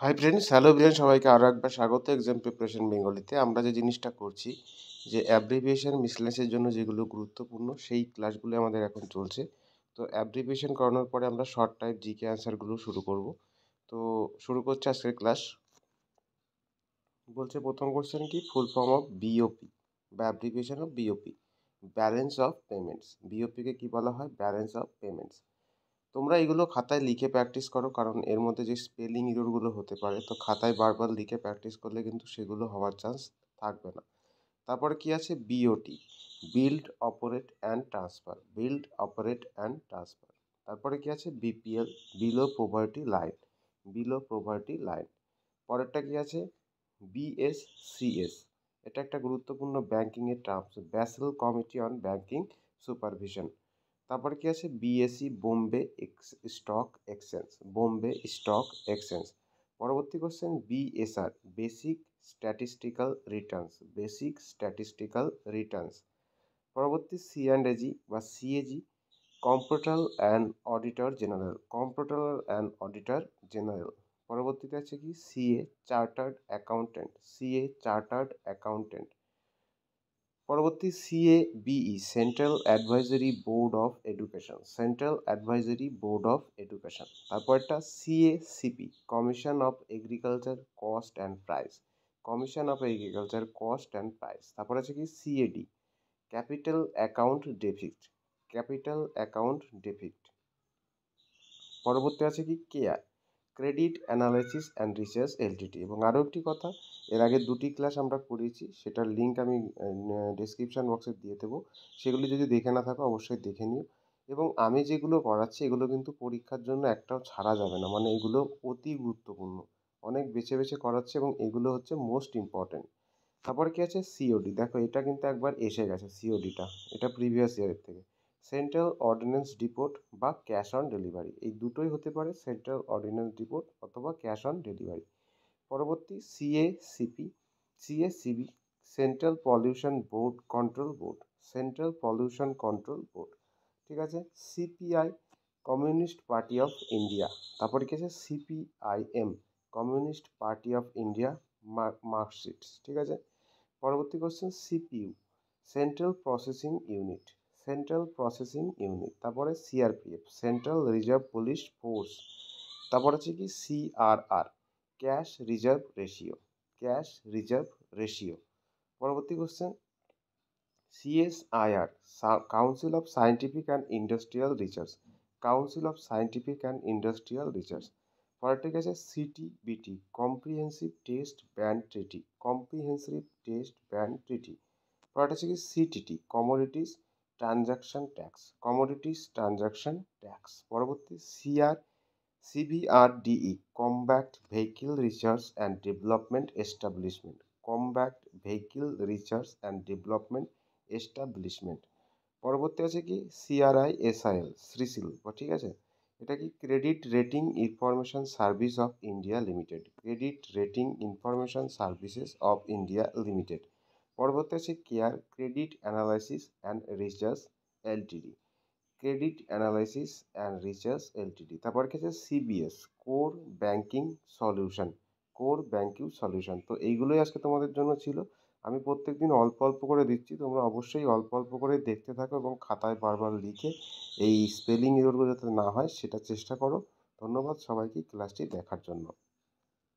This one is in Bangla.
হাই ফ্রেন্ডস, হ্যালো এভরিওয়ান, সবাইকে আরও একবার স্বাগত এক্সাম প্রিপারেশন বেঙ্গলিতে। আমরা যে জিনিসটা করছি, যে অ্যাব্রিভিয়েশন মিসলেনিয়াসের জন্য যেগুলো গুরুত্বপূর্ণ সেই ক্লাসগুলো আমাদের এখন চলছে। তো অ্যাব্রিভিয়েশন করানোর পরে আমরা শর্ট টাইপ জিকে অ্যান্সারগুলো শুরু করব। তো শুরু করছে আজকের ক্লাস। বলছে প্রথম কোশ্চেন কি, ফুল ফর্ম অফ বিওপি বা abbreviation of BOP, balance of payments. বিওপিকে কী বলা হয়? Balance of payments. তোমরা এগুলো খাতায় লিখে প্র্যাকটিস করো, কারণ এর মধ্যে যে স্পেলিং ইররগুলো হতে পারে, তো খাতায় বারবার লিখে প্র্যাকটিস করলে কিন্তু সেগুলো হওয়ার চান্স থাকবে না। তারপরে কি আছে? BOT, build operate and transfer, build operate and transfer. তারপরে কি আছে? BPL, below poverty line, below poverty line. পরেরটা কি আছে? বিএসসিএস, এটা একটা গুরুত্বপূর্ণ ব্যাংকিংয়ের terms, Basel committee on banking supervision. তারপরে কি আছে? BSE, Bombay stock exchange, Bombay stock exchange. পরবর্তী question BSR, basic statistical returns, basic statistical returns. পরবর্তী সিঅ্যান্ডএজি বা CAG, computer and auditor general, computer and auditor general. পরবর্তীতে আছে কি? CA, chartered accountant, CA chartered accountant. পরবর্তী CABE, central advisory board of education, central advisory board of education. তারপরটা CACP, commission of agriculture cost and price, commission of agriculture cost and price. তারপর আছে কি? CAD, capital account deficit, capital account deficit. পরবর্তী আছে কি? CARE, credit analysis and research LTD. এবং আরও একটি কথা, এর আগে দুটি ক্লাস আমরা করিয়েছি, সেটার লিঙ্ক আমি ডিসক্রিপশান বক্সে দিয়ে দেবো। সেগুলি যদি দেখে না থাকো অবশ্যই দেখে নিও। এবং আমি যেগুলো করাচ্ছি এগুলো কিন্তু পরীক্ষার জন্য একটাও ছাড়া যাবে না, মানে এগুলো অতি গুরুত্বপূর্ণ, অনেক বেছে বেছে করাচ্ছে এবং এগুলো হচ্ছে মোস্ট ইম্পর্ট্যান্ট। তারপরে কি আছে? সিওডি, দেখো এটা কিন্তু একবার এসে গেছে সিওডিটা, এটা প্রিভিয়াস ইয়ারের থেকে। সেন্ট্রাল অর্ডিন্যান্স ডিপোট বা ক্যাশ অন ডেলিভারি, এই দুটোই হতে পারে, সেন্ট্রাল অর্ডিন্যান্স ডিপোট অথবা ক্যাশ অন ডেলিভারি। পরবর্তী CACP, CSCB, central pollution board control board, central pollution control board. ঠিক আছে? CPI, communist party of India. তারপরে কি আছে? CPIM, communist party of India Marxist. ঠিক আছে? পরবর্তী question CPU, central processing unit, central processing unit. তারপরে CRPF, central reserve police force. তারপর হচ্ছে কি? CRR, cash reserve ratio, cash reserve ratio. পরবর্তী question CSIR, council of scientific and industrial research, council of scientific and industrial research. পরেরটা আছে CTBT, comprehensive test ban treaty, comprehensive test ban treaty. পরেরটা হচ্ছে কি? CTT, commodities transaction tax, commodities transaction tax. পরবর্তী CVRDE, combat vehicle research and development establishment, combat vehicle research and development establishment. পরবর্তী আছে কি? সিআরআইএসআইএল, শ্রীশিল। ঠিক আছে? এটা কি? Credit rating information service of India limited, credit rating information services of India limited. পরবর্তী আছে care, credit analysis and research Ltd, credit analysis and research Ltd. তারপর কি আছে? CBS, core banking solution, core banking solution. তো এইগুলোই আজকে তোমাদের জন্য ছিল। আমি প্রত্যেকদিন অল্প অল্প করে দিচ্ছি, তোমরা অবশ্যই অল্প অল্প করে দেখতে থাকো এবং খাতায় বারবার লিখে এই স্পেলিং এররগুলো যাতে না হয় সেটা চেষ্টা করো। ধন্যবাদ সবাইকে ক্লাসটি দেখার জন্য।